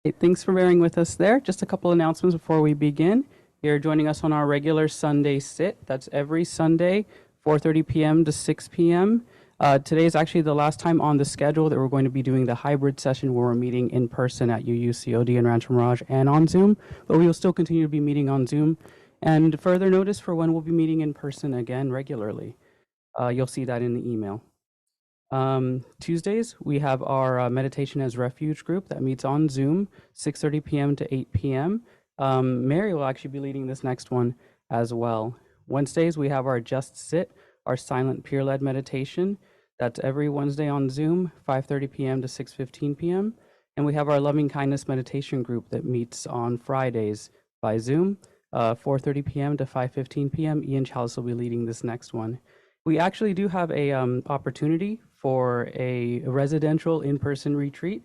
Hey, thanks for bearing with us there. Just a couple announcements before we begin. You're joining us on our regular Sunday sit. That's every Sunday, 4:30 p.m. to 6 p.m. Today is actually the last time on the schedule that we're going to be doing the hybrid session where we're meeting in person at UUCOD in Rancho Mirage and on Zoom, but we will still continue to be meeting on Zoom. And further notice for when we'll be meeting in person again regularly. You'll see that in the email. Tuesdays, we have our Meditation as Refuge group that meets on Zoom, 6:30 p.m. to 8 p.m. Mary will actually be leading this next one as well. Wednesdays, we have our Just Sit, our silent peer-led meditation. That's every Wednesday on Zoom, 5:30 p.m. to 6:15 p.m. And we have our Loving Kindness meditation group that meets on Fridays by Zoom, 4:30 p.m. to 5:15 p.m. Ian Chalice will be leading this next one. We actually do have a opportunity for a residential in-person retreat.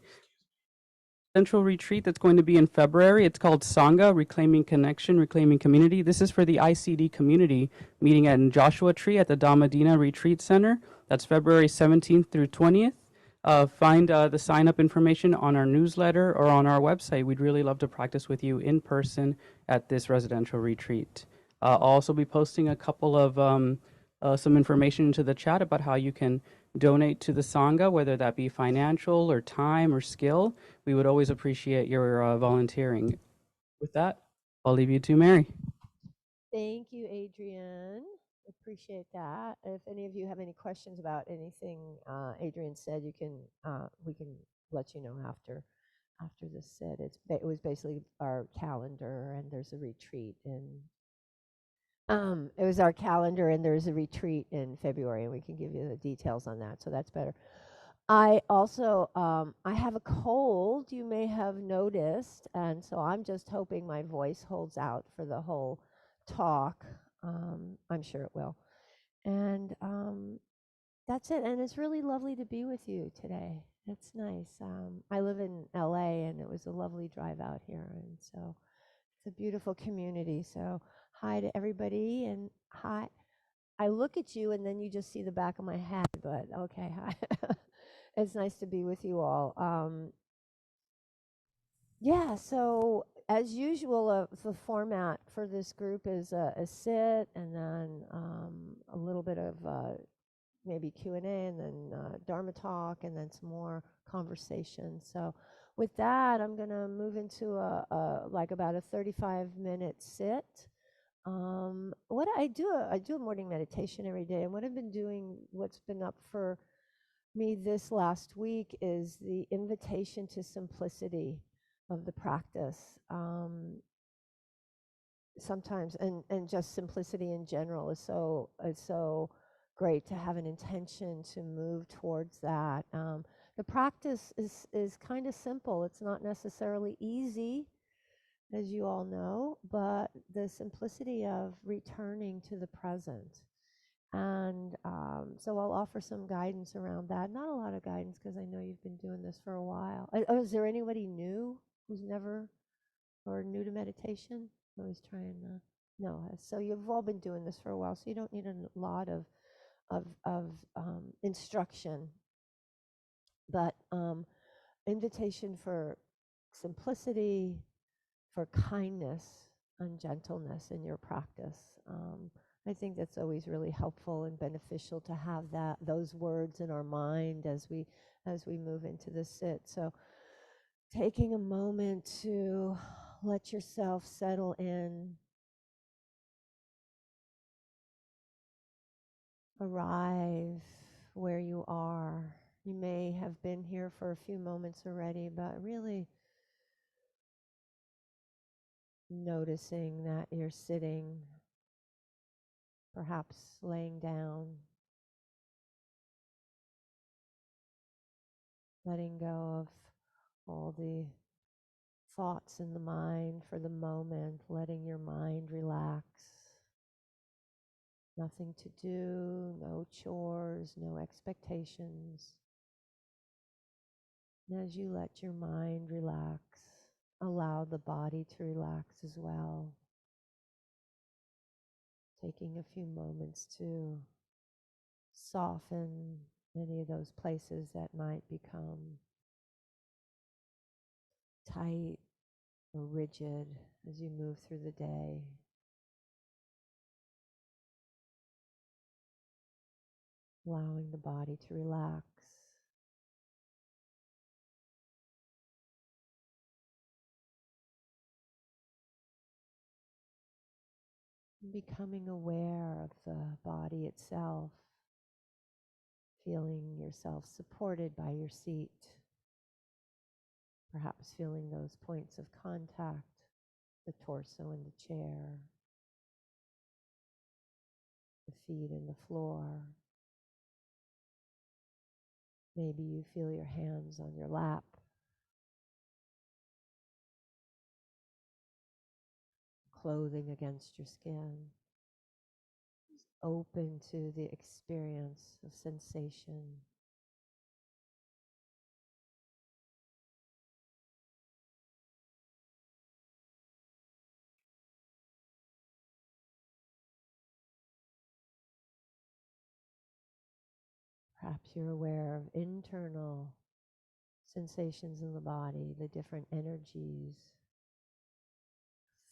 Central retreat that's going to be in February. It's called Sangha, Reclaiming Connection, Reclaiming Community. This is for the ICD community meeting at Joshua Tree at the Dhammadina Retreat Center. That's February 17th through 20th. Find the sign-up information on our newsletter or on our website. We'd really love to practice with you in person at this residential retreat. I'll also be posting a couple of some information into the chat about how you can donate to the Sangha, whether that be financial or time or skill. We would always appreciate your volunteering. With that, I'll leave you to Mary. Thank you, Adrian. Appreciate that. If any of you have any questions about anything Adrian said, you can we can let you know after this sit. It was basically our calendar, and there's a retreat in. It was our calendar, and there's a retreat in February, and we can give you the details on that. So that's better. I also I have a cold. You may have noticed, and so I'm just hoping my voice holds out for the whole talk. I'm sure it will. And that's it. And it's really lovely to be with you today. It's nice. I live in LA, and it was a lovely drive out here, and so it's a beautiful community. So hi to everybody, and hi. I look at you, and then you just see the back of my head. But okay, hi. It's nice to be with you all. Yeah, so as usual, the format for this group is a sit, and then a little bit of maybe Q&A, and then Dharma talk, and then some more conversation. So with that, I'm going to move into like about a 35-minute sit. What I do, I do a morning meditation every day, and what I've been doing, what's been up for me this last week is the invitation to simplicity of the practice. Sometimes, and just simplicity in general is so great to have an intention to move towards that. The practice is kind of simple. It's not necessarily easy, as you all know, but the simplicity of returning to the present. And so I'll offer some guidance around that. Not a lot of guidance because I know you've been doing this for a while. Oh, is there anybody new who's never or new to meditation? I was trying no. So you've all been doing this for a while, so you don't need a lot of instruction. But invitation for simplicity, for kindness and gentleness in your practice. I think that's always really helpful and beneficial to have those words in our mind as we move into the sit. So taking a moment to let yourself settle in, arrive where you are. You may have been here for a few moments already, but really noticing that you're sitting, perhaps laying down, letting go of all the thoughts in the mind for the moment, letting your mind relax. Nothing to do, no chores, no expectations. And as you let your mind relax, allow the body to relax as well. Taking a few moments to soften any of those places that might become tight or rigid as you move through the day. Allowing the body to relax. Becoming aware of the body itself, feeling yourself supported by your seat, perhaps feeling those points of contact, the torso and the chair, the feet and the floor. Maybe you feel your hands on your lap, clothing against your skin. Open to the experience of sensation. Perhaps you're aware of internal sensations in the body, the different energies,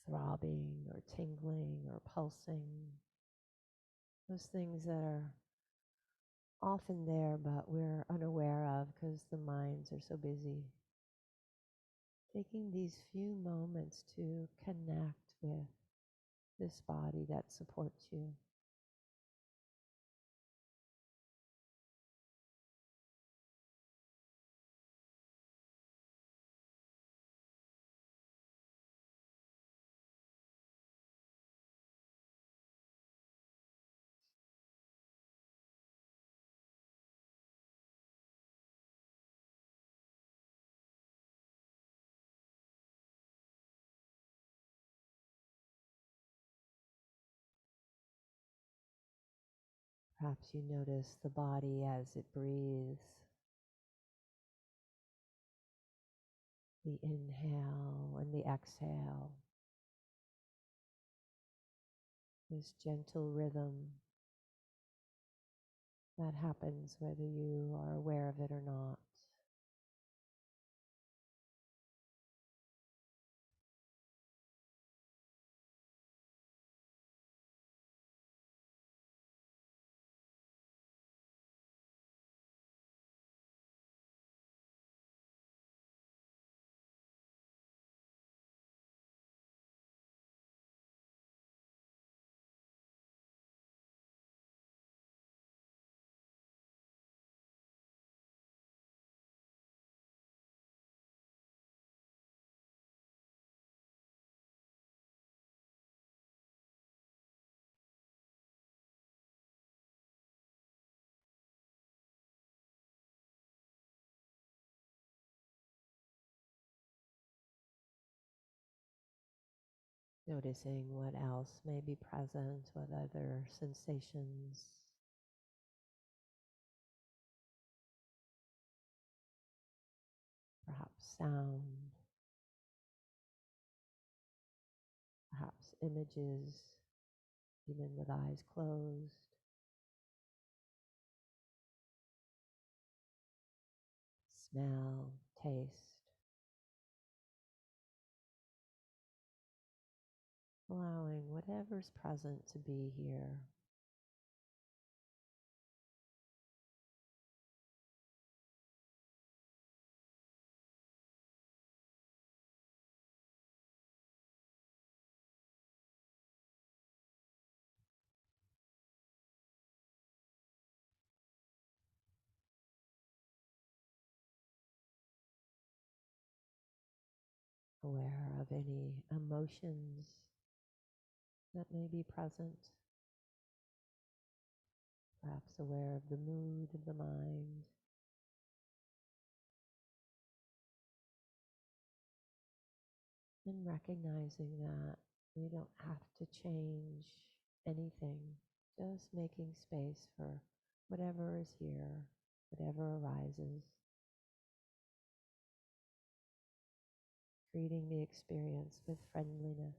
throbbing or tingling or pulsing. Those things that are often there but we're unaware of because the minds are so busy. Taking these few moments to connect with this body that supports you. Perhaps you notice the body as it breathes. The inhale and the exhale. This gentle rhythm that happens whether you are aware of it or not. Noticing what else may be present, what other sensations, perhaps sound, perhaps images, even with eyes closed. Smell, taste, allowing whatever's present to be here. Aware of any emotions that may be present, perhaps aware of the mood of the mind, and recognizing that we don't have to change anything, just making space for whatever is here, whatever arises, treating the experience with friendliness.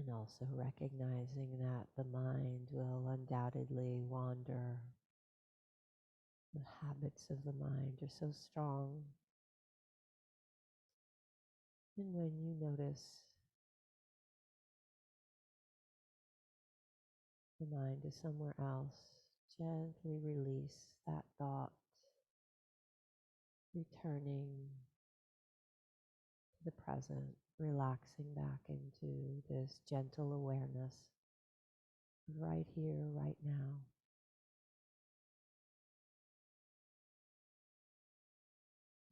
And also recognizing that the mind will undoubtedly wander. The habits of the mind are so strong. And when you notice the mind is somewhere else, gently release that thought, returning to the present, relaxing back into this gentle awareness right here, right now.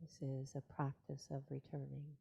This is a practice of returning.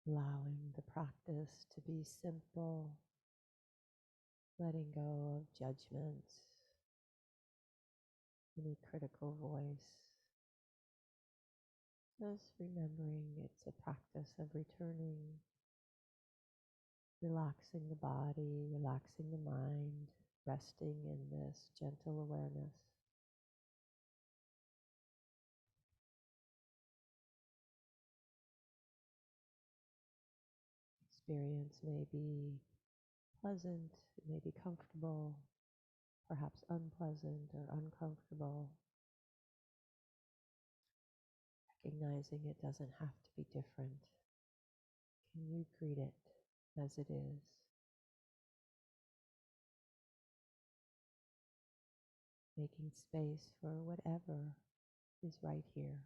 Allowing the practice to be simple, letting go of judgments, any critical voice. Just remembering it's a practice of returning, relaxing the body, relaxing the mind, resting in this gentle awareness. Experience may be pleasant, it may be comfortable, perhaps unpleasant or uncomfortable. Recognizing it doesn't have to be different. Can you greet it as it is? Making space for whatever is right here.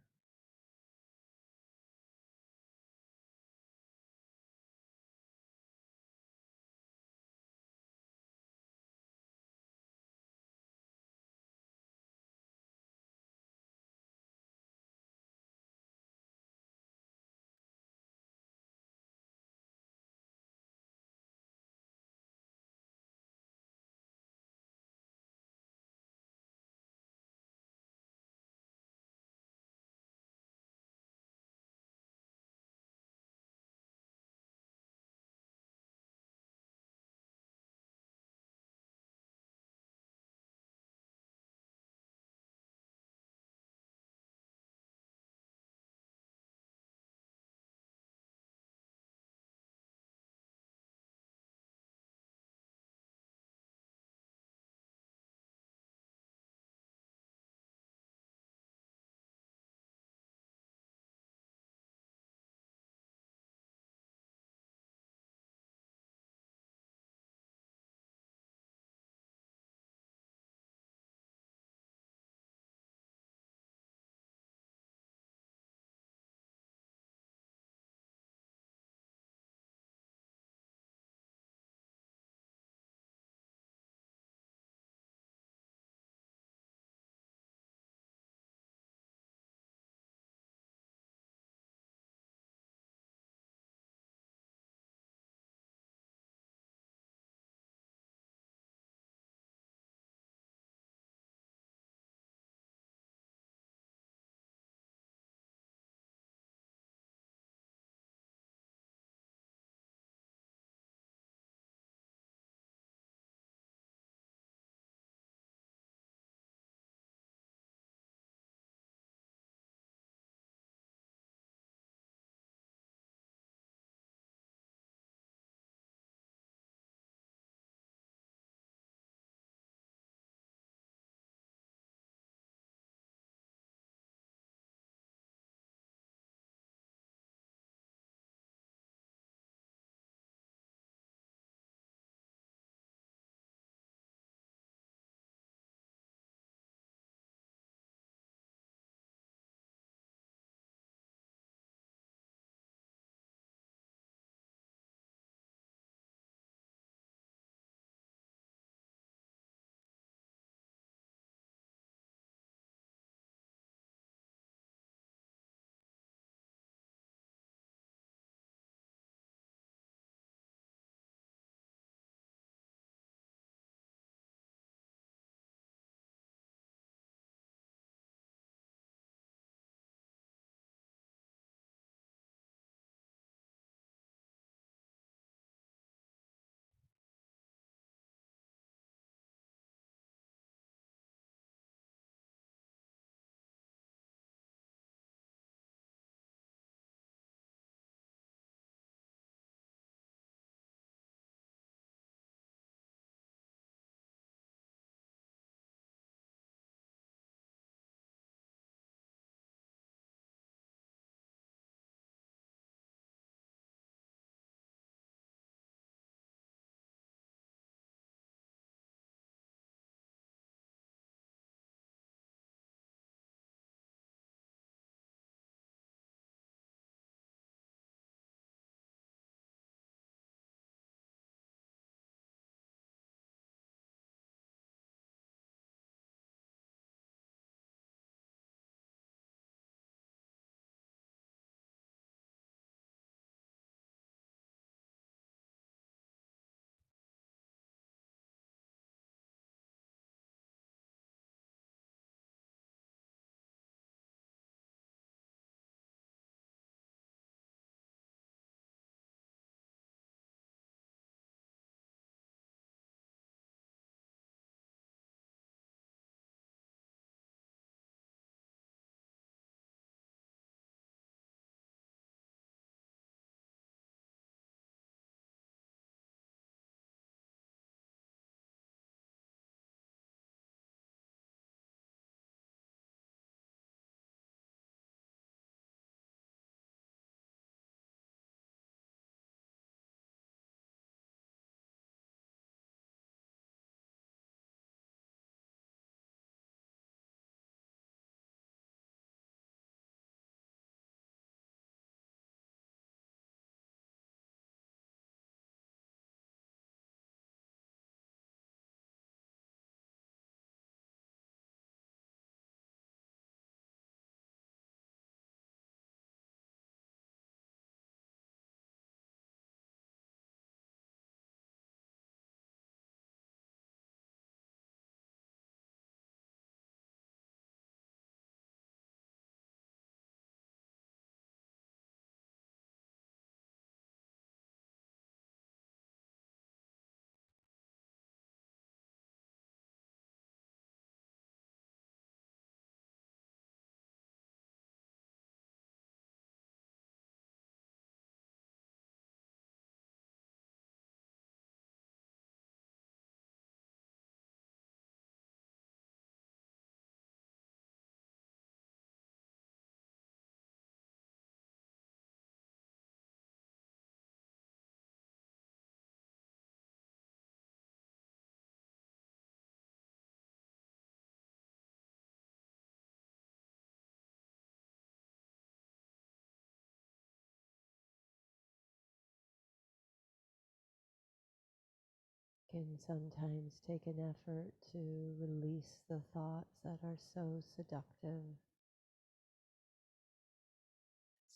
can sometimes take an effort to release the thoughts that are so seductive,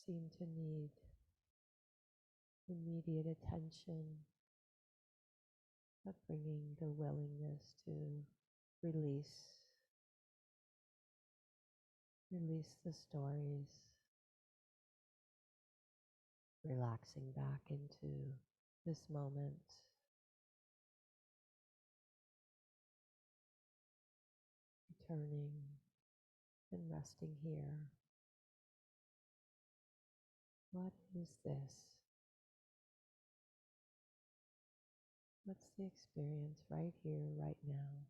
seem to need immediate attention, but bringing the willingness to release, release the stories, relaxing back into this moment, returning and resting here. What is this? What's the experience right here, right now?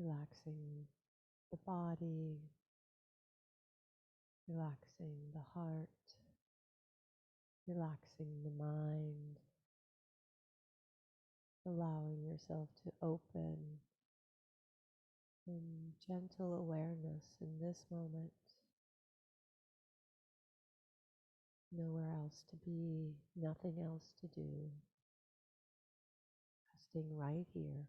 relaxing the body, relaxing the heart, relaxing the mind, allowing yourself to open in gentle awareness in this moment, nowhere else to be, nothing else to do, resting right here.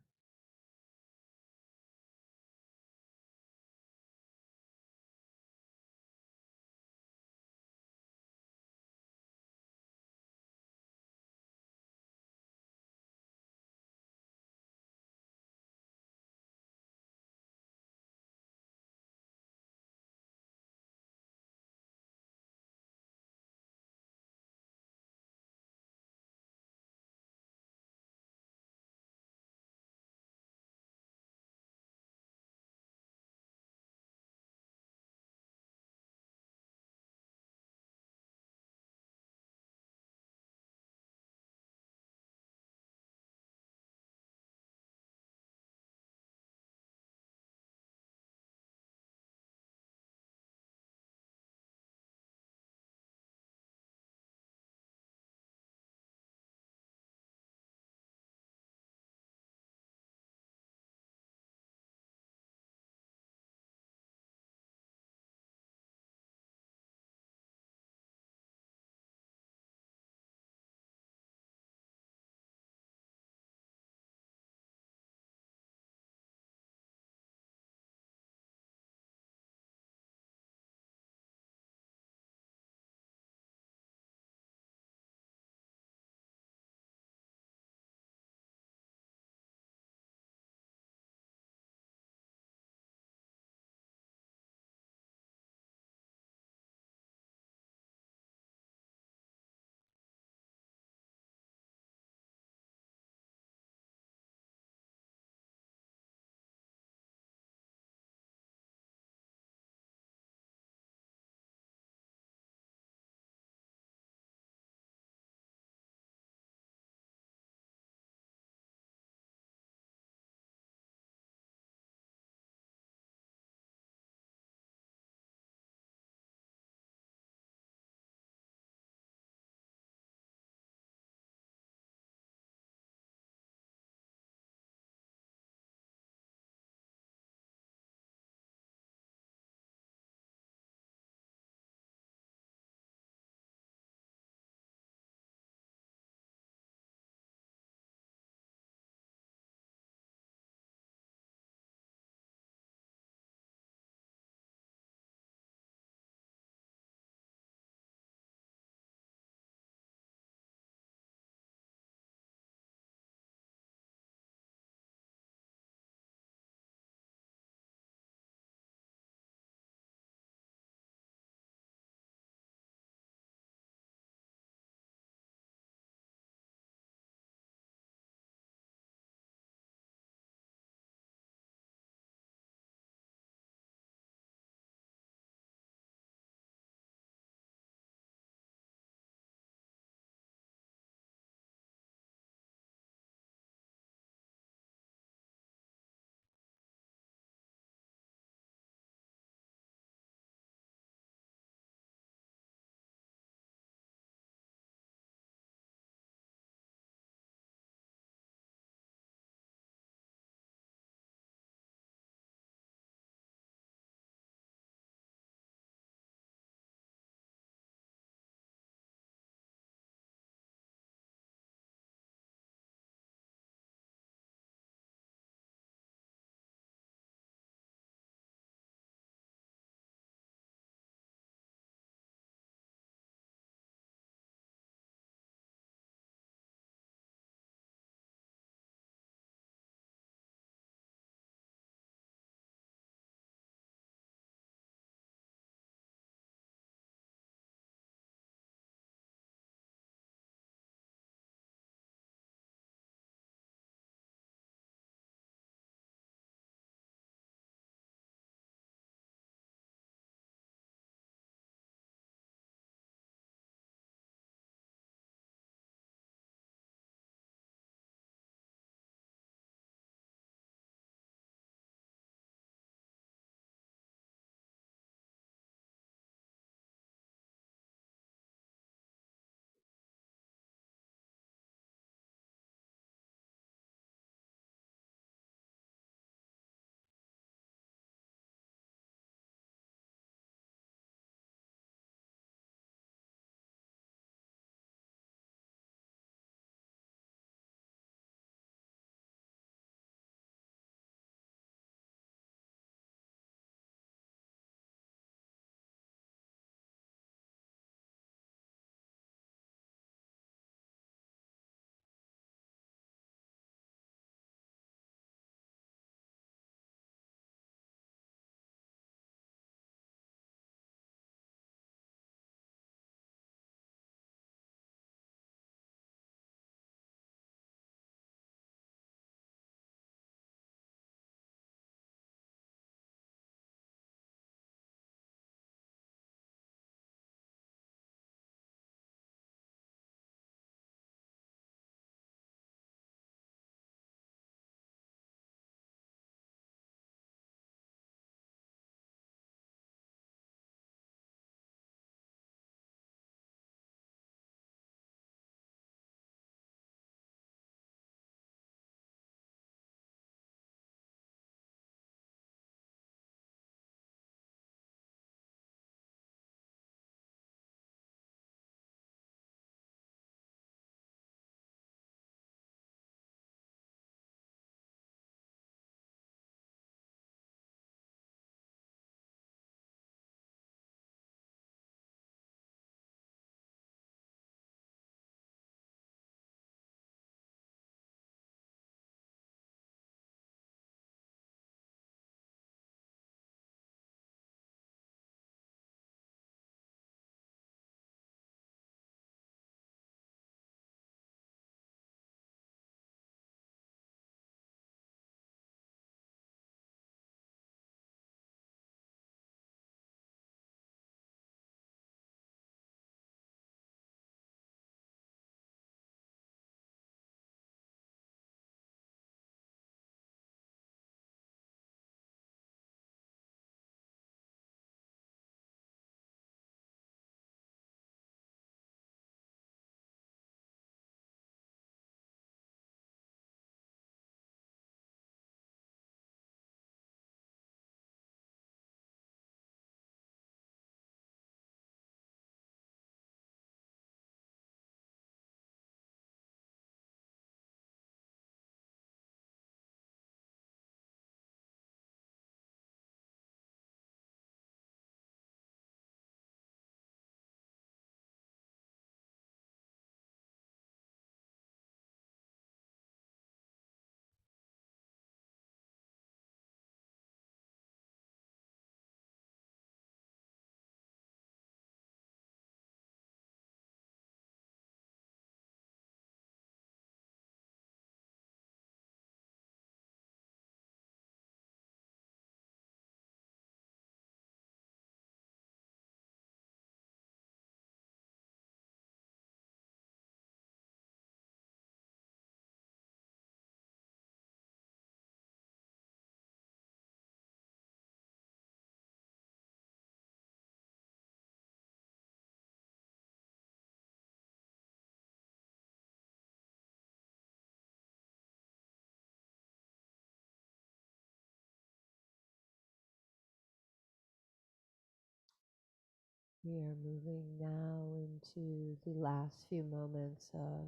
We are moving now into the last few moments of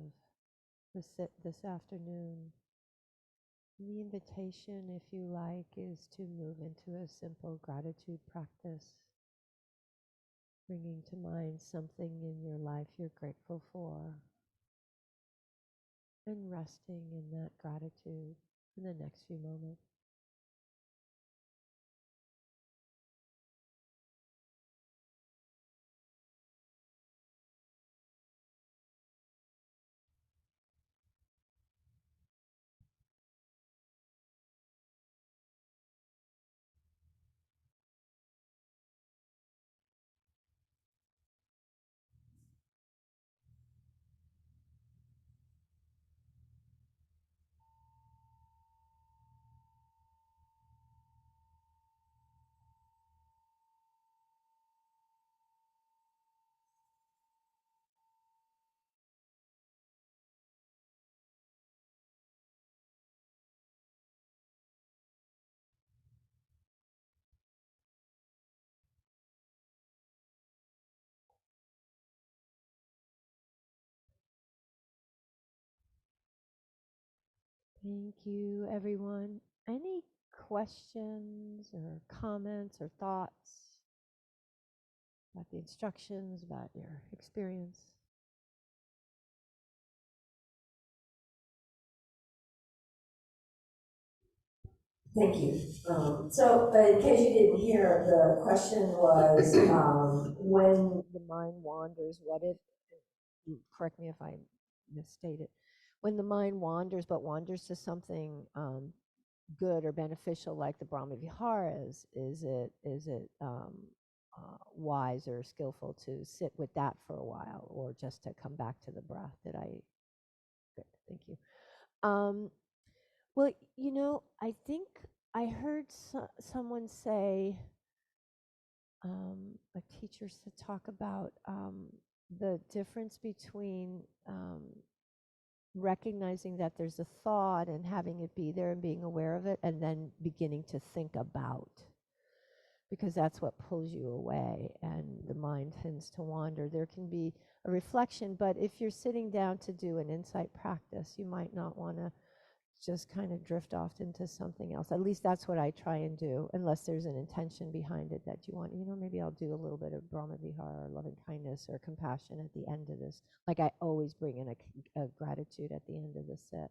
the sit this afternoon. The invitation, if you like, is to move into a simple gratitude practice, bringing to mind something in your life you're grateful for, and resting in that gratitude for the next few moments. Thank you, everyone. Any questions or comments or thoughts about the instructions, about your experience? Thank you. So, in case you didn't hear, the question was when The mind wanders, what if, correct me if I misstate it, when the mind wanders, but wanders to something good or beneficial, like the Brahma Viharas, is it wise or skillful to sit with that for a while, or just to come back to the breath? Did I? Good, thank you. Um, well, I think I heard someone say, a teacher to talk about the difference between recognizing that there's a thought and having it be there and being aware of it, and then beginning to think about, because that's what pulls you away and the mind tends to wander. There can be a reflection, but if you're sitting down to do an insight practice, you might not want to just kind of drift off into something else. At least that's what I try and do, unless there's an intention behind it that you want, maybe I'll do a little bit of Brahma Vihara or loving kindness or compassion at the end of this. Like I always bring in a gratitude at the end of the set.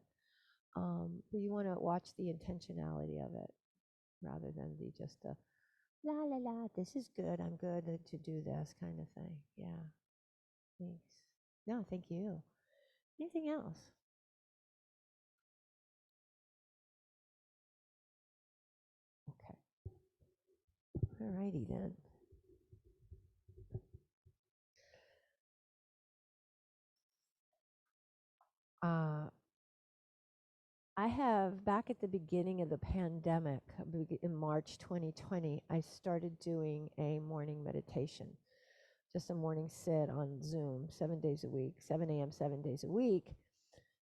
But you want to watch the intentionality of it rather than the just a la la la, this is good, I'm good to do this kind of thing. Yeah, thanks. No, thank you. Anything else? Okay. All righty then. Uh, I have, back at the beginning of the pandemic, in March 2020, I started doing a morning meditation, just a morning sit on Zoom, 7 days a week, 7 a.m., 7 days a week.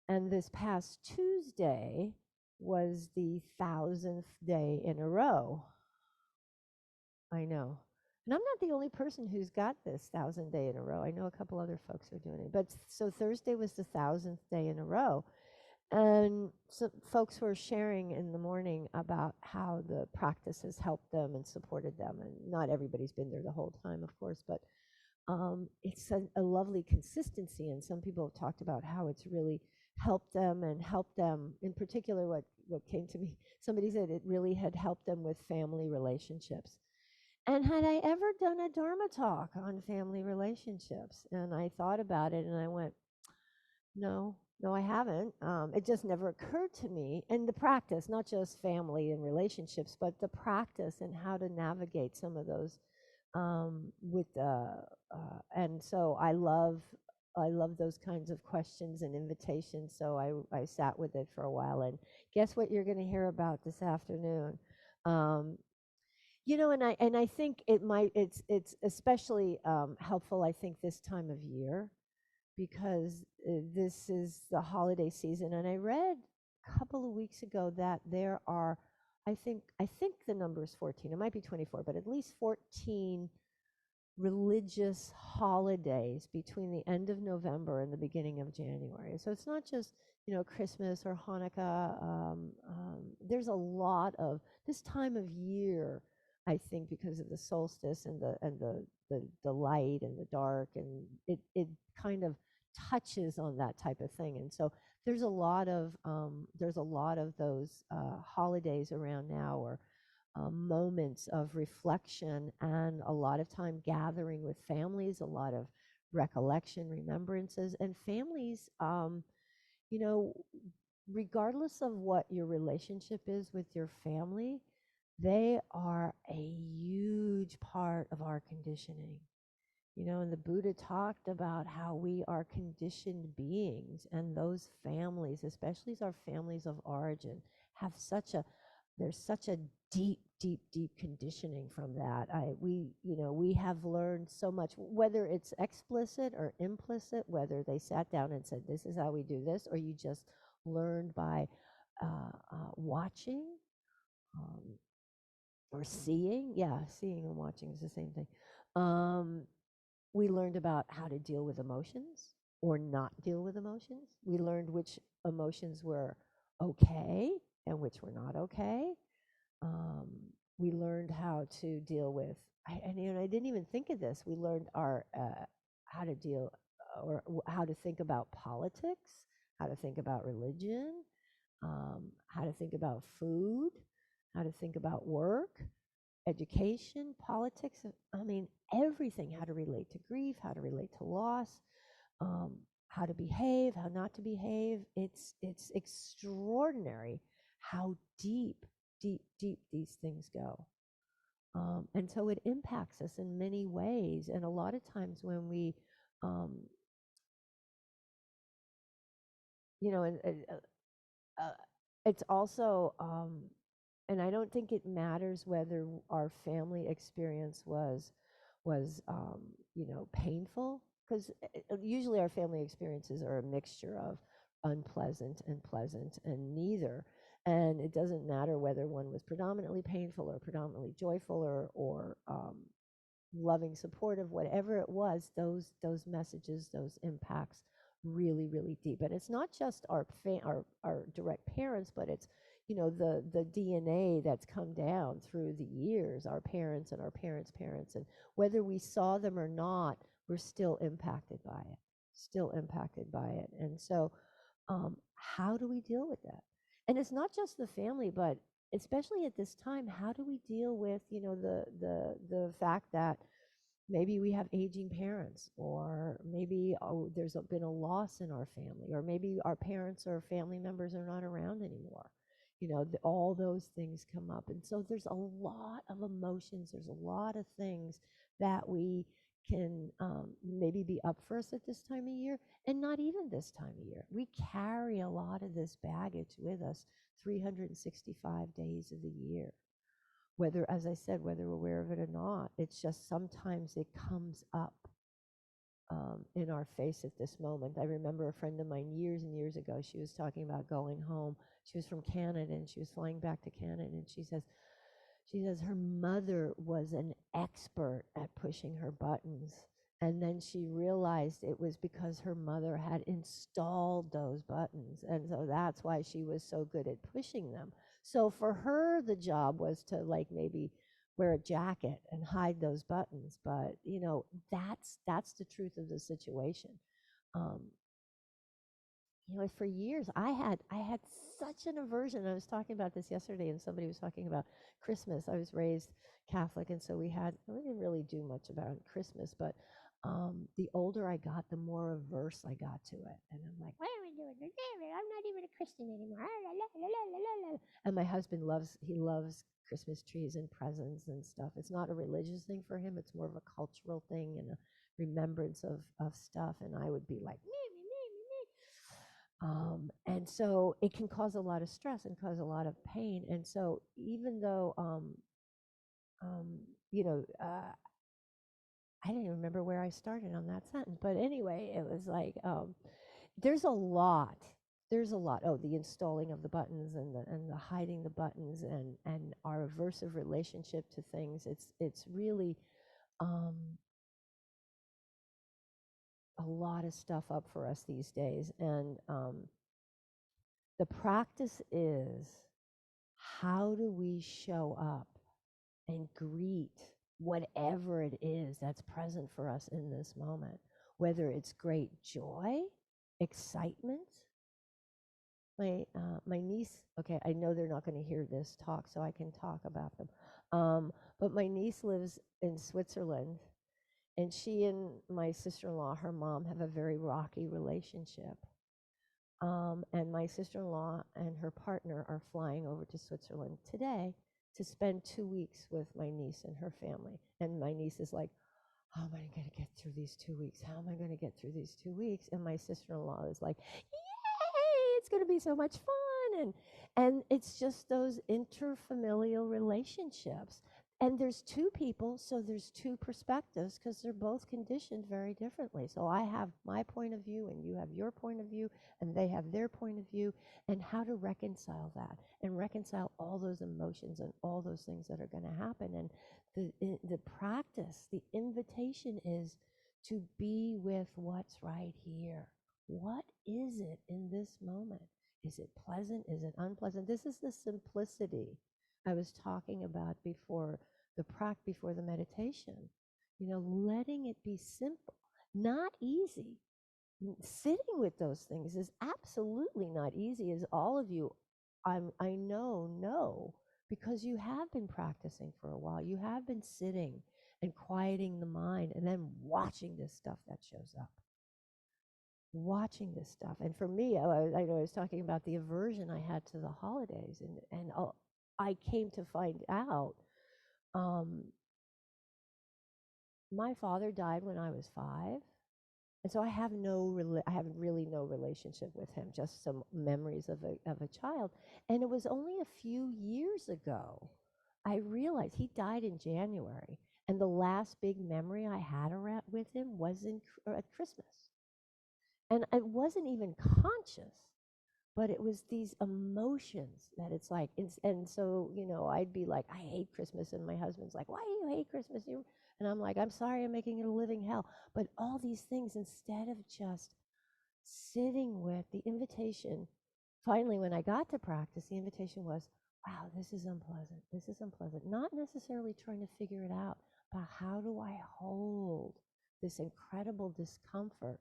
And this past Tuesday was the 1,000th day in a row. I know. And I'm not the only person who's got this 1,000th day in a row. I know a couple other folks are doing it. But so Thursday was the 1,000th day in a row. And some folks were sharing in the morning about how the practice has helped them and supported them. And not everybody's been there the whole time, of course, but it's a lovely consistency. And some people have talked about how it's really helped them, and helped them in particular. What came to me, somebody said it really had helped them with family relationships. And had I ever done a Dharma talk on family relationships? And I thought about it and I went, no, no, I haven't. It just never occurred to me. And the practice, not just family and relationships, but the practice and how to navigate some of those and so I love those kinds of questions and invitations. So I sat with it for a while. And guess what you're going to hear about this afternoon? Um, and I think it's especially helpful, I think, this time of year, because this is the holiday season. And I read a couple of weeks ago that there are, I think the number is 14. It might be 24, but at least 14 religious holidays between the end of November and the beginning of January. So it's not just, Christmas or Hanukkah. There's a lot of this time of year, I think, because of the solstice and the light and the dark, and it kind of touches on that type of thing. And so there's a lot of those holidays around now, or moments of reflection, and a lot of time gathering with families, a lot of recollection, remembrances, and families, you know, regardless of what your relationship is with your family, they are a huge part of our conditioning. And the Buddha talked about how we are conditioned beings, and those families, especially our families of origin, have there's such a deep, deep, deep conditioning from that. We have learned so much, whether it's explicit or implicit, whether they sat down and said, this is how we do this, or you just learned by watching, um, or seeing. Yeah, seeing and watching is the same thing. We learned about how to deal with emotions or not deal with emotions. We learned which emotions were okay and which were not okay. Um, we learned how to deal with, and I didn't even think of this. We learned how to deal, how to think about politics, how to think about religion, how to think about food, how to think about work, education, politics. I mean, everything. How to relate to grief, how to relate to loss, how to behave, how not to behave. It's extraordinary how deep, deep, deep these things go. And so it impacts us in many ways. And a lot of times when we, um, and uh, it's also, and I don't think it matters whether our family experience was painful, because usually our family experiences are a mixture of unpleasant and pleasant, and neither. And it doesn't matter whether one was predominantly painful or predominantly joyful, or loving, supportive, whatever it was. Those messages, those impacts, really, really deep. And it's not just our direct parents, but it's the DNA that's come down through the years, our parents and our parents' parents, and whether we saw them or not, we're still impacted by it, still impacted by it. And so, how do we deal with that? And it's not just the family, but especially at this time, how do we deal with the fact that maybe we have aging parents, or maybe been a loss in our family, or maybe our parents or family members are not around anymore. All those things come up. And so there's a lot of emotions, there's a lot of things that we can maybe be up for us at this time of year, and not even this time of year. We carry a lot of this baggage with us 365 days of the year, whether, as I said, whether we're aware of it or not. It's just sometimes it comes up in our face at this moment. I remember a friend of mine years and years ago, she was talking about going home. She was from Canada, and she was flying back to Canada, and she says her mother was an expert at pushing her buttons. And then she realized it was because her mother had installed those buttons. And so that's why she was so good at pushing them. So for her, the job was to, like, maybe wear a jacket and hide those buttons. But, that's the truth of the situation. Um, for years, I had such an aversion. I was talking about this yesterday, and somebody was talking about Christmas. I was raised Catholic, and so we didn't really do much about Christmas, but the older I got, the more averse I got to it. And I'm like, what am I doing? I'm not even a Christian anymore. And my husband loves Christmas trees and presents and stuff. It's not a religious thing for him. It's more of a cultural thing and a remembrance of stuff. And I would be like, and so it can cause a lot of stress and cause a lot of pain. And so even though, I didn't even remember where I started on that sentence, but anyway, it was like, there's a lot. There's a lot. Oh, the installing of the buttons, and the hiding the buttons, and our aversive relationship to things. It's really, um, a lot of stuff up for us these days. And the practice is, how do we show up and greet whatever it is that's present for us in this moment? Whether it's great joy, excitement. My niece, okay, I know they're not going to hear this talk, so I can talk about them. But my niece lives in Switzerland, and she and my sister-in-law, her mom, have a very rocky relationship. And my sister-in-law and her partner are flying over to Switzerland today to spend 2 weeks with my niece and her family. And my niece is like, how am I going to get through these 2 weeks? How am I going to get through these 2 weeks? And my sister-in-law is like, yay, it's going to be so much fun. And it's just those interfamilial relationships. And there's two people, so there's two perspectives, because they're both conditioned very differently. So I have my point of view, and you have your point of view, and they have their point of view, and how to reconcile that, and reconcile all those emotions and all those things that are going to happen. And the practice, the invitation is to be with what's right here. What is it in this moment? Is it pleasant? Is it unpleasant? This is the simplicity I was talking about before before the meditation. Letting it be simple, not easy. Sitting with those things is absolutely not easy, as all of you, I know, because you have been practicing for a while. You have been sitting and quieting the mind, and then watching this stuff that shows up. Watching this stuff. And for me, I know I was talking about the aversion I had to the holidays, and I came to find out, my father died when I was 5, and so I have really no relationship with him, just some memories of a child. And it was only a few years ago I realized he died in January, and the last big memory I had with him was at Christmas. And I wasn't even conscious, but it was these emotions that it's like, and so, I'd be like, I hate Christmas. And my husband's like, why do you hate Christmas? And I'm like, I'm sorry, I'm making it a living hell. But all these things, instead of just sitting with the invitation, finally, when I got to practice, the invitation was, wow, this is unpleasant. This is unpleasant. Not necessarily trying to figure it out, but how do I hold this incredible discomfort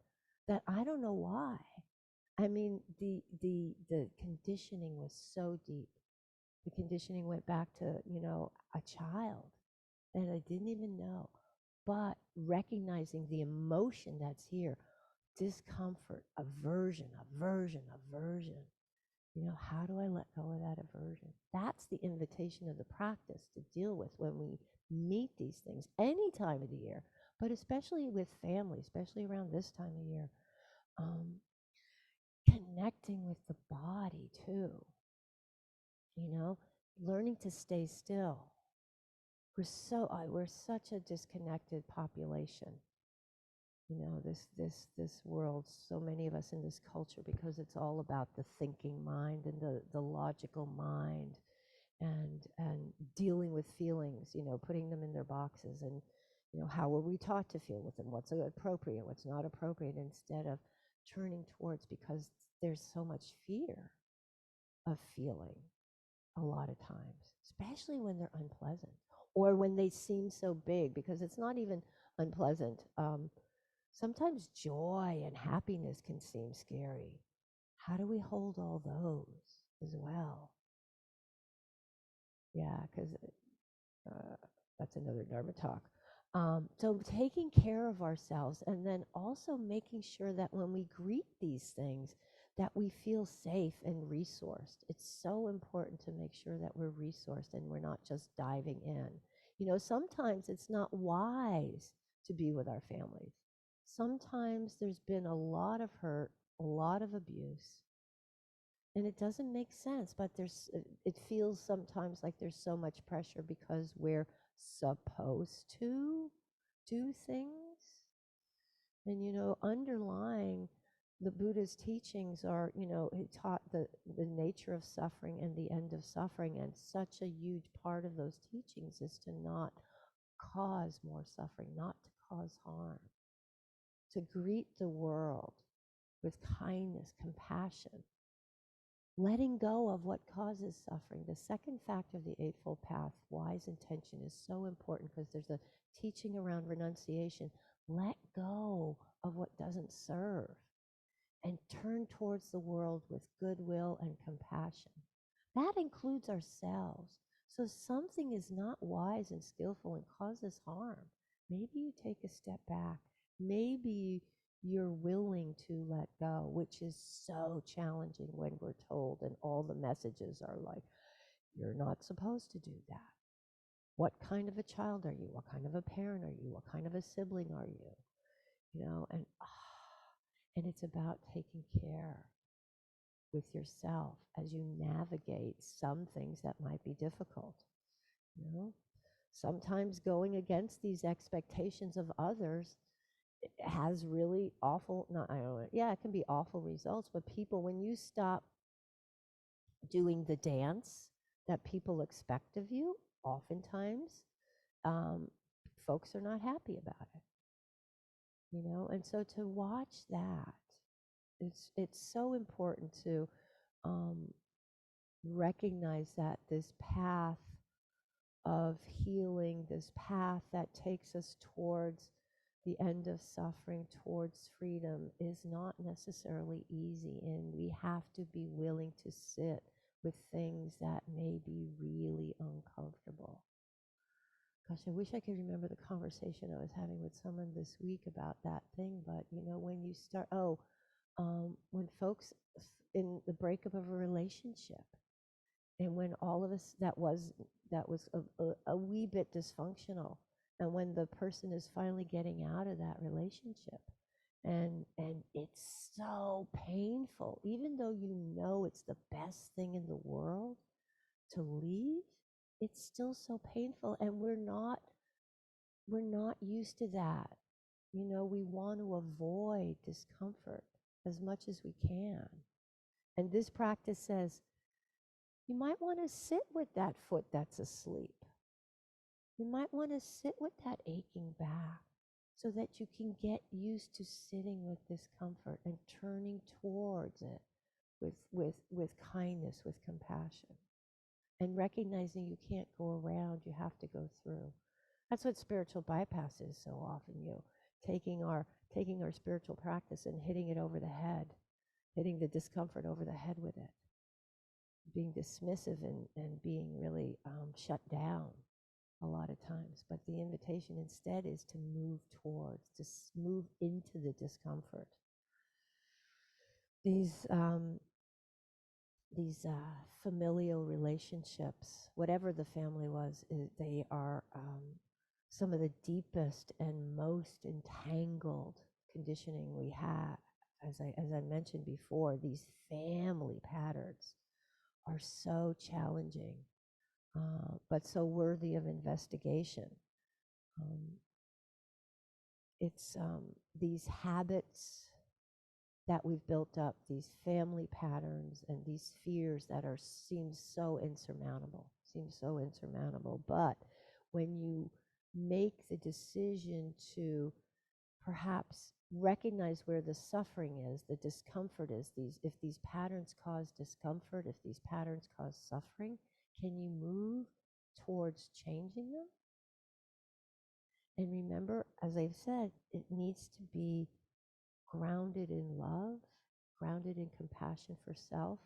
that I don't know why? I mean, the conditioning was so deep. The conditioning went back to, a child that I didn't even know. But recognizing the emotion that's here, discomfort, aversion, aversion, aversion. How do I let go of that aversion? That's the invitation of the practice to deal with when we meet these things any time of the year, but especially with family, especially around this time of year. Connecting with the body too, learning to stay still. We're such a disconnected population. This world, so many of us in this culture, because it's all about the thinking mind and the logical mind, and dealing with feelings, putting them in their boxes, and how were we taught to feel with them? What's appropriate? What's not appropriate? Instead of turning towards, because there's so much fear of feeling a lot of times, especially when they're unpleasant or when they seem so big, because it's not even unpleasant. Sometimes joy and happiness can seem scary. How do we hold all those as well? Yeah, because that's another Dharma talk. So taking care of ourselves, and then also making sure that when we greet these things, that we feel safe and resourced. It's so important to make sure that we're resourced and we're not just diving in. Sometimes it's not wise to be with our families. Sometimes there's been a lot of hurt, a lot of abuse, and it doesn't make sense, but it feels sometimes like there's so much pressure because we're supposed to do things. And underlying the Buddha's teachings are, he taught the nature of suffering and the end of suffering, and such a huge part of those teachings is to not cause more suffering, not to cause harm, to greet the world with kindness, compassion, letting go of what causes suffering. The second factor of the Eightfold Path, wise intention, is so important because there's a teaching around renunciation. Let go of what doesn't serve and turn towards the world with goodwill and compassion. That includes ourselves. So if something is not wise and skillful and causes harm, maybe you take a step back. Maybe you're willing to let go, which is so challenging when we're told, and all the messages are like, you're not supposed to do that. What kind of a child are you? What kind of a parent are you? What kind of a sibling are you? You know, and it's about taking care with yourself as you navigate some things that might be difficult. You know, sometimes going against these expectations of others has really awful, not, I don't know, yeah, it can be awful results, but people, when you stop doing the dance that people expect of you, oftentimes folks are not happy about it, you know. And so to watch that, it's so important to recognize that this path of healing, this path that takes us towards the end of suffering, towards freedom, is not necessarily easy. And we have to be willing to sit with things that may be really uncomfortable. Gosh, I wish I could remember the conversation I was having with someone this week about that thing. But, you know, when you start, when folks in the breakup of a relationship, and when all of us that was a wee bit dysfunctional, and when the person is finally getting out of that relationship, and it's so painful, even though you know it's the best thing in the world to leave, it's still so painful, and we're not used to that. You know, we want to avoid discomfort as much as we can. And this practice says, you might want to sit with that foot that's asleep. You might want to sit with that aching back so that you can get used to sitting with discomfort and turning towards it with kindness, with compassion, and recognizing you can't go around, you have to go through. That's what spiritual bypass is so often, taking our spiritual practice and hitting it over the head, hitting the discomfort over the head with it, being dismissive and being really shut down a lot of times. But the invitation instead is to move towards, to move into the discomfort. These familial relationships, whatever the family was, they are some of the deepest and most entangled conditioning we have. As I mentioned before, these family patterns are so challenging, but so worthy of investigation. It's these habits that we've built up, these family patterns and these fears that seem so insurmountable. But when you make the decision to perhaps recognize where the suffering is, the discomfort is, if these patterns cause discomfort, if these patterns cause suffering, can you move towards changing them? And remember, as I've said, it needs to be grounded in love, grounded in compassion for self.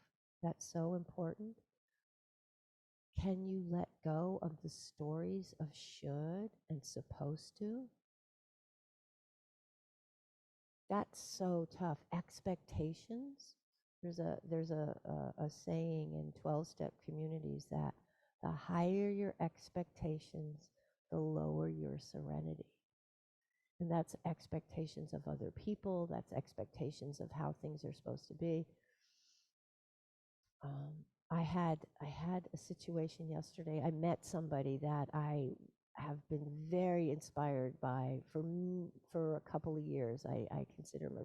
That's so important. Can you let go of the stories of should and supposed to? That's so tough. Expectations. There's a saying in 12-step communities that the higher your expectations, the lower your serenity. And that's expectations of other people. That's expectations of how things are supposed to be. I had a situation yesterday. I met somebody that I have been very inspired by for a couple of years. I consider him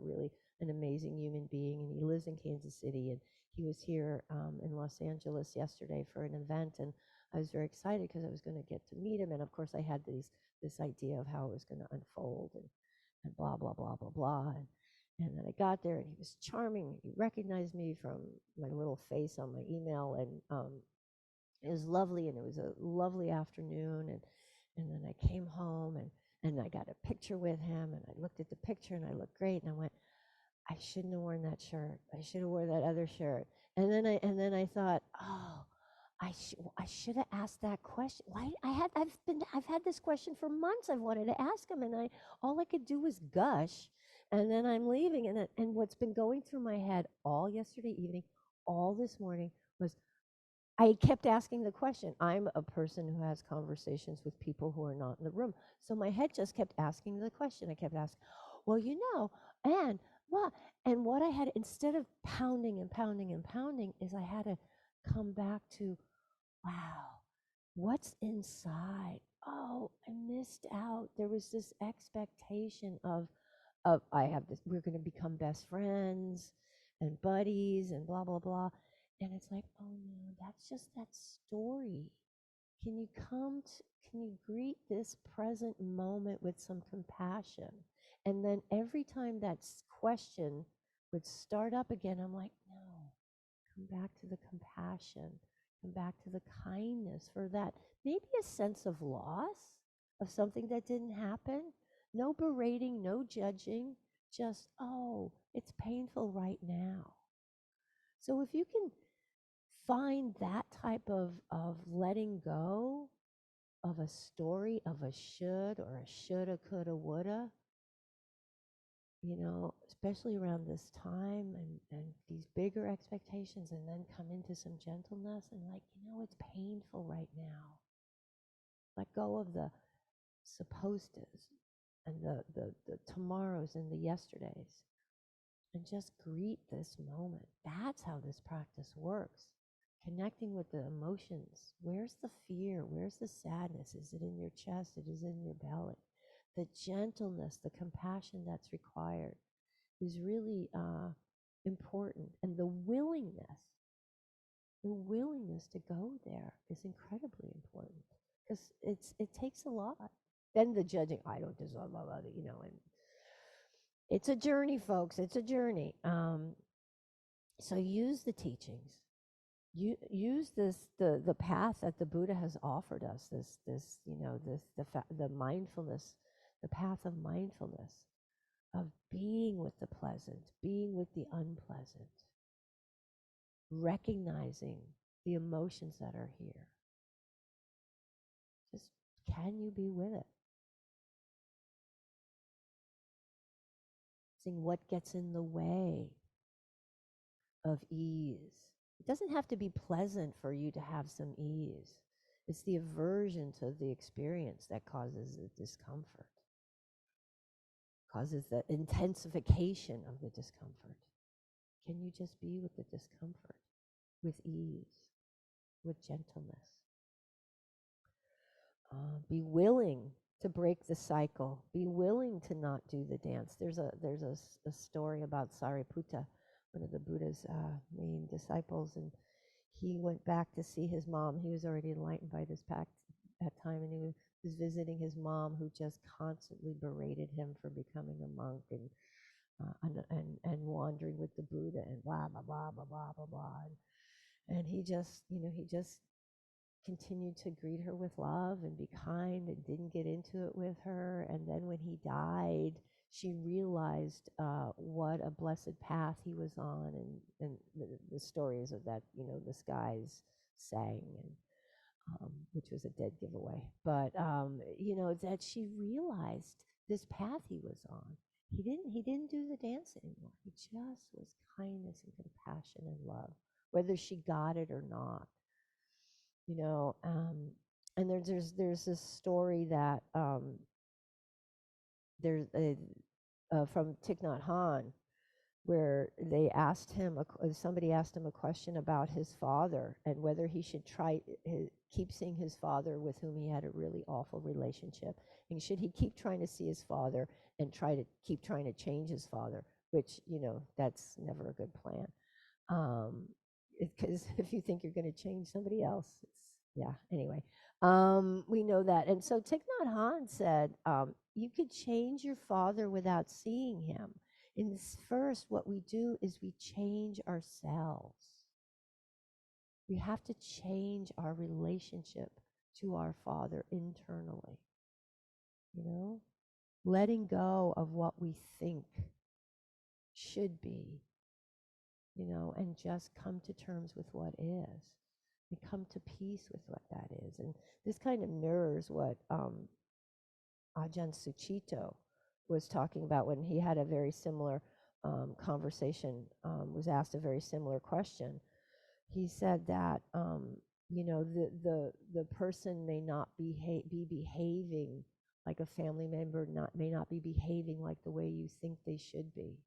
an amazing human being, and he lives in Kansas City, and he was here in Los Angeles yesterday for an event, and I was very excited because I was going to get to meet him, and of course I had this idea of how it was going to unfold, and blah, blah, blah, blah, blah. And then I got there, and he was charming. He recognized me from my little face on my email, and it was lovely, and it was a lovely afternoon. And then I came home, and I got a picture with him, and I looked at the picture, and I looked great, and I went, I shouldn't have worn that shirt. I should have worn that other shirt. And then I thought, oh, I should have asked that question. Why I've had this question for months. I've wanted to ask him, and all I could do was gush. And then I'm leaving, and what's been going through my head all yesterday evening, all this morning, was I kept asking the question. I'm a person who has conversations with people who are not in the room. So my head just kept asking the question. I kept asking, well, and what? And what I had, instead of pounding and pounding and pounding, is I had to come back to, wow, what's inside? Oh, I missed out. There was this expectation of I have this, we're going to become best friends and buddies and blah, blah, blah. And it's like, oh no, that's just that story. Can you can you greet this present moment with some compassion? And then every time that question would start up again, I'm like, no, come back to the compassion, come back to the kindness for that. Maybe a sense of loss of something that didn't happen. No berating, no judging, just, oh, it's painful right now. So if you can find that type of letting go of a story of a should or a shoulda, coulda, woulda, especially around this time and these bigger expectations, and then come into some gentleness and like, it's painful right now. Let go of the supposed tos and the tomorrows and the yesterdays, and just greet this moment. That's how this practice works. Connecting with the emotions. Where's the fear? Where's the sadness? Is it in your chest? Is it in your belly? The gentleness, the compassion that's required is really important. And the willingness to go there is incredibly important, because it takes a lot. Then the judging, I don't deserve, and it's a journey, folks. It's a journey. So use the teachings. Use the path that the Buddha has offered us. The mindfulness, the path of mindfulness, of being with the pleasant, being with the unpleasant, recognizing the emotions that are here. Just, can you be with it? Seeing what gets in the way of ease. It doesn't have to be pleasant for you to have some ease. It's the aversion to the experience that causes the discomfort, causes the intensification of the discomfort. Can you just be with the discomfort, with ease, with gentleness? Be willing to break the cycle. Be willing to not do the dance. There's a story about Sariputta, one of the Buddha's main disciples, and he went back to see his mom. He was already enlightened by this pact at time, and he was visiting his mom, who just constantly berated him for becoming a monk and wandering with the Buddha and blah blah blah blah blah blah blah. And he just continued to greet her with love and be kind, and didn't get into it with her. And then when he died, she realized what a blessed path he was on, and the stories of that, the skies sang, and which was a dead giveaway. But that she realized this path he was on. He didn't do the dance anymore. He just was kindness and compassion and love, whether she got it or not. And there's this story that there's from Thich Nhat Hanh, where somebody asked him a question about his father, and whether he should keep seeing his father, with whom he had a really awful relationship, and should he keep trying to see his father and keep trying to change his father, which, that's never a good plan. Because if you think you're going to change somebody else, Yeah, anyway, we know that. And so Thich Nhat Hanh said, you could change your father without seeing him. In this first, what we do is we change ourselves. We have to change our relationship to our father internally, you know, letting go of what we think should be, you know, and just come to terms with what is and come to peace with what that is. And this kind of mirrors what Ajahn Suchito was talking about when he had a very similar conversation, was asked a very similar question. He said that, you know, the person may not be behaving like a family member, may not be behaving like the way you think they should be.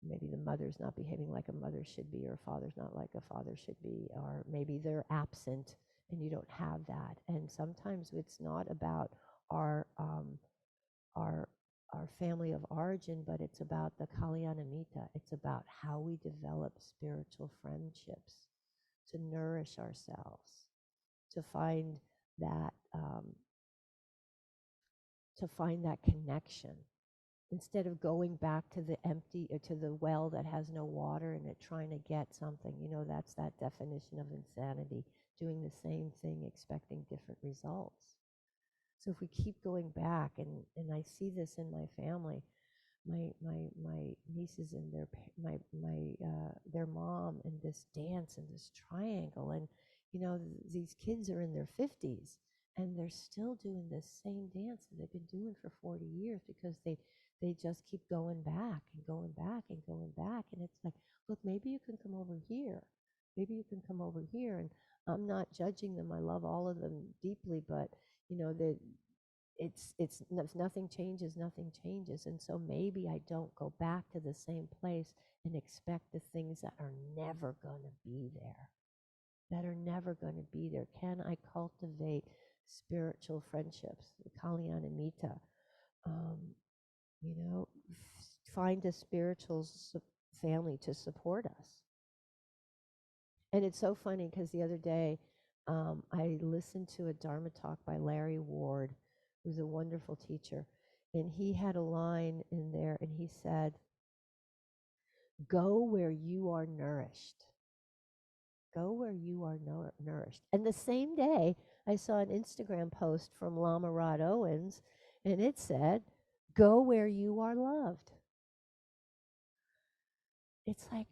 Maybe the mother's not behaving like a mother should be, or a father's not like a father should be, or maybe they're absent and you don't have that. And sometimes it's not about our our our family of origin, but it's about the Kalyanamitta. It's about how we develop spiritual friendships to nourish ourselves, to find that connection. Instead of going back to the empty or to the well that has no water in it, trying to get something, you know, that's that definition of insanity, doing the same thing, expecting different results. So if we keep going back, and I see this in my family, my nieces and their mom, and this dance and this triangle, and you know these kids are in their 50s and they're still doing this same dance that they've been doing for 40 years because they just keep going back and going back and going back. And it's like, look, maybe you can come over here, maybe you can come over here. And I'm not judging them, I love all of them deeply, but you know that it's if nothing changes, nothing changes. And so maybe I don't go back to the same place and expect the things that are never going to be there, Can I cultivate spiritual friendships, the Kalyanamitta? um, you know, find a spiritual family to support us. And it's so funny because the other day I listened to a Dharma talk by Larry Ward, who's a wonderful teacher. And he had a line in there and he said, go where you are nourished. Go where you are nourished. And the same day, I saw an Instagram post from Lama Rod Owens, and it said, go where you are loved. It's like,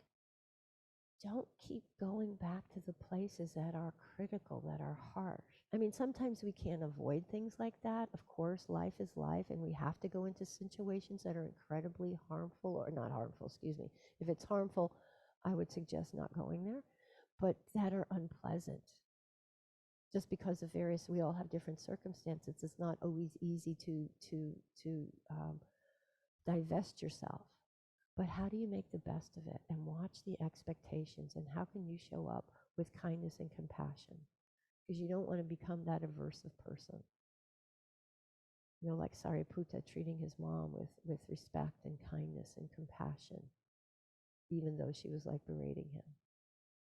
don't keep going back to the places that are critical, that are harsh. I mean, sometimes we can't avoid things like that. Of course, life is life, and we have to go into situations that are incredibly harmful, or not harmful, excuse me. If it's harmful, I would suggest not going there, but that are unpleasant. Just because of various, we all have different circumstances. It's not always easy to divest yourself. But how do you make the best of it and watch the expectations, and how can you show up with kindness and compassion? Because you don't want to become that aversive person. You know, like Sariputta treating his mom with respect and kindness and compassion, even though she was like berating him.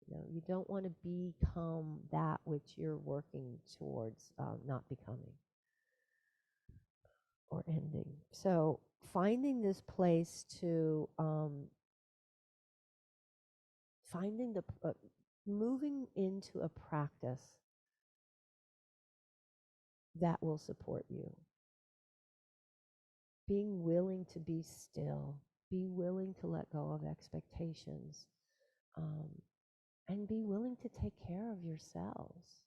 You know, you don't want to become that which you're working towards not becoming or ending. So finding this place to finding the moving into a practice that will support you. Being willing to be still, be willing to let go of expectations, and be willing to take care of yourselves.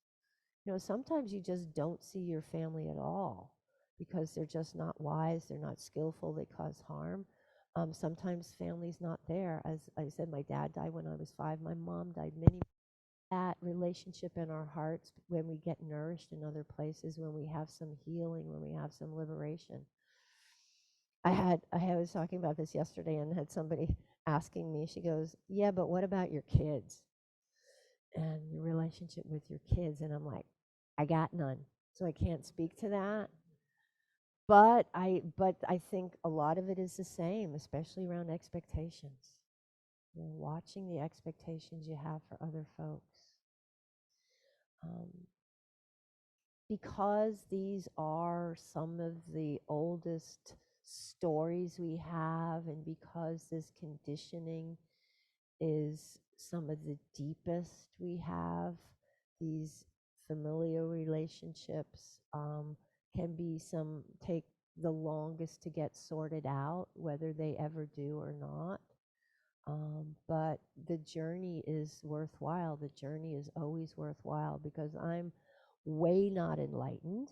You know, sometimes you just don't see your family at all because they're just not wise, they're not skillful, they cause harm. Sometimes family's not there. As I said, my dad died when I was 5, my mom died many. That relationship in our hearts, when we get nourished in other places, when we have some healing, when we have some liberation. I was talking about this yesterday and had somebody asking me, she goes, yeah, but what about your kids and your relationship with your kids? And I'm like, I got none, so I can't speak to that. But I think a lot of it is the same, especially around expectations. You know, watching the expectations you have for other folks. Um, because these are some of the oldest stories we have, and because this conditioning is some of the deepest we have, these familiar relationships can be take the longest to get sorted out, whether they ever do or not. But the journey is worthwhile. The journey is always worthwhile because I'm way not enlightened,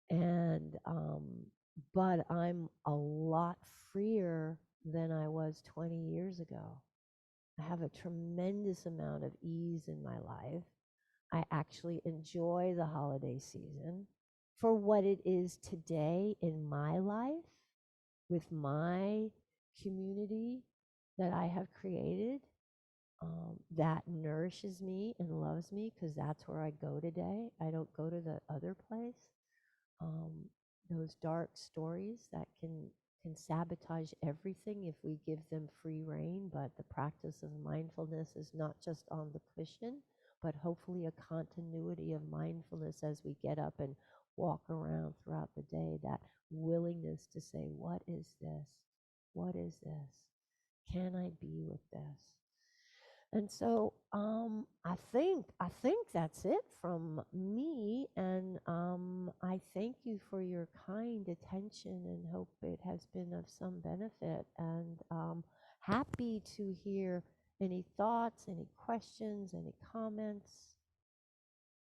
and but I'm a lot freer than I was 20 years ago. I have a tremendous amount of ease in my life. I actually enjoy the holiday season for what it is today in my life with my community that I have created, that nourishes me and loves me because that's where I go today. I don't go to the other place. Um, those dark stories that can sabotage everything if we give them free rein. But the practice of mindfulness is not just on the cushion, but hopefully a continuity of mindfulness as we get up and walk around throughout the day. That willingness to say, what is this? What is this? Can I be with this? And so I think that's it from me, and I thank you for your kind attention and hope it has been of some benefit. And happy to hear any thoughts, any questions, any comments.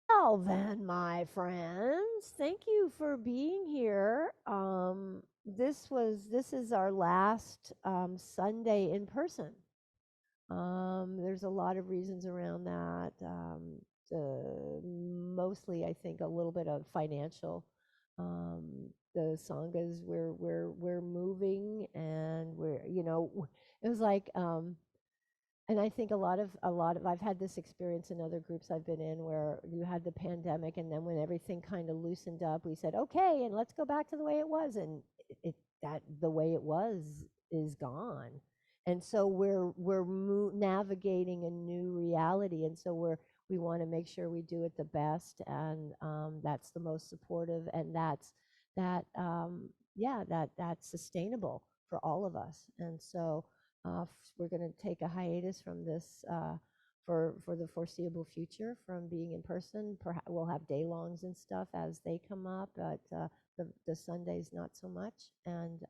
Well then, my friends, thank you for being here. This is our last Sunday in person. There's a lot of reasons around that. Mostly, I think, a little bit of financial. Um, the sanghas, we're moving, and it was like, and I think a lot of I've had this experience in other groups I've been in where you had the pandemic, and then when everything kind of loosened up, we said, okay, and let's go back to the way it was, and it that the way it was is gone. And so we're navigating a new reality, and so we want to make sure we do it the best, and that's the most supportive, and that yeah, that's sustainable for all of us. And so we're going to take a hiatus from this for the foreseeable future from being in person. Perhaps we'll have day-longs and stuff as they come up, but the Sundays not so much. And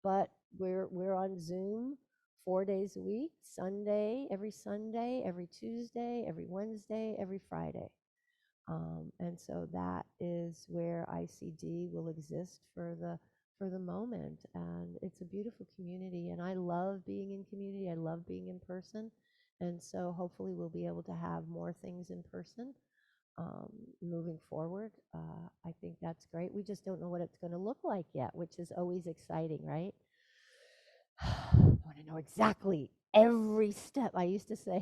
but we're on Zoom 4 days a week, Sunday, every Tuesday, every Wednesday, every Friday. And so that is where ICD will exist for the moment. And it's a beautiful community, and I love being in community. I love being in person. And so hopefully we'll be able to have more things in person um, moving forward. I think that's great. We just don't know what it's going to look like yet, which is always exciting, right? I want to know exactly every step. I used to say,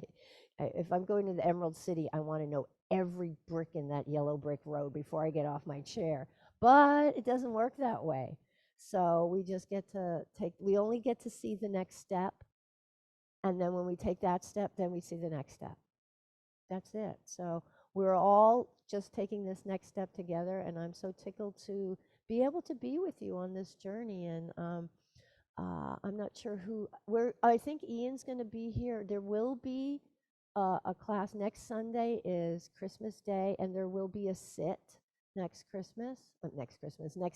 if I'm going to the Emerald City, I want to know every brick in that yellow brick road before I get off my chair. But it doesn't work that way. So we just we only get to see the next step. And then when we take that step, then we see the next step. That's it. So we're all just taking this next step together. And I'm so tickled to be able to be with you on this journey. And I'm not sure where. I think Ian's going to be here. There will be a class next Sunday is Christmas Day, and there will be a sit next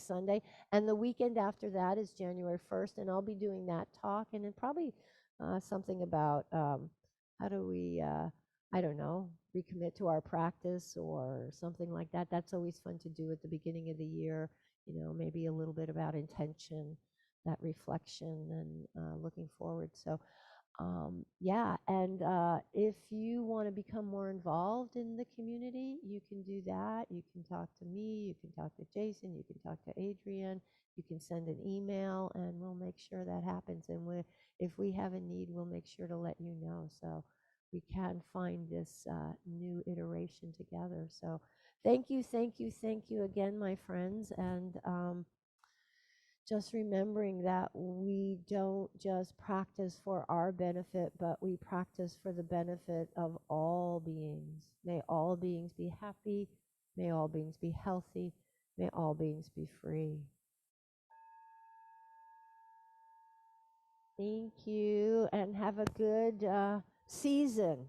Sunday, and the weekend after that is January 1st, and I'll be doing that talk, and then probably something about how do we, I don't know, recommit to our practice or something like that. That's always fun to do at the beginning of the year. Maybe a little bit about intention, that reflection, and looking forward. So yeah, and if you want to become more involved in the community, you can do that. You can talk to me, you can talk to Jason, you can talk to Adrian, you can send an email, and we'll make sure that happens. And if we have a need, we'll make sure to let you know. So we can find this new iteration together. So thank you again, my friends. And just remembering that we don't just practice for our benefit, but we practice for the benefit of all beings. May all beings be happy. May all beings be healthy. May all beings be free. Thank you, and have a good season.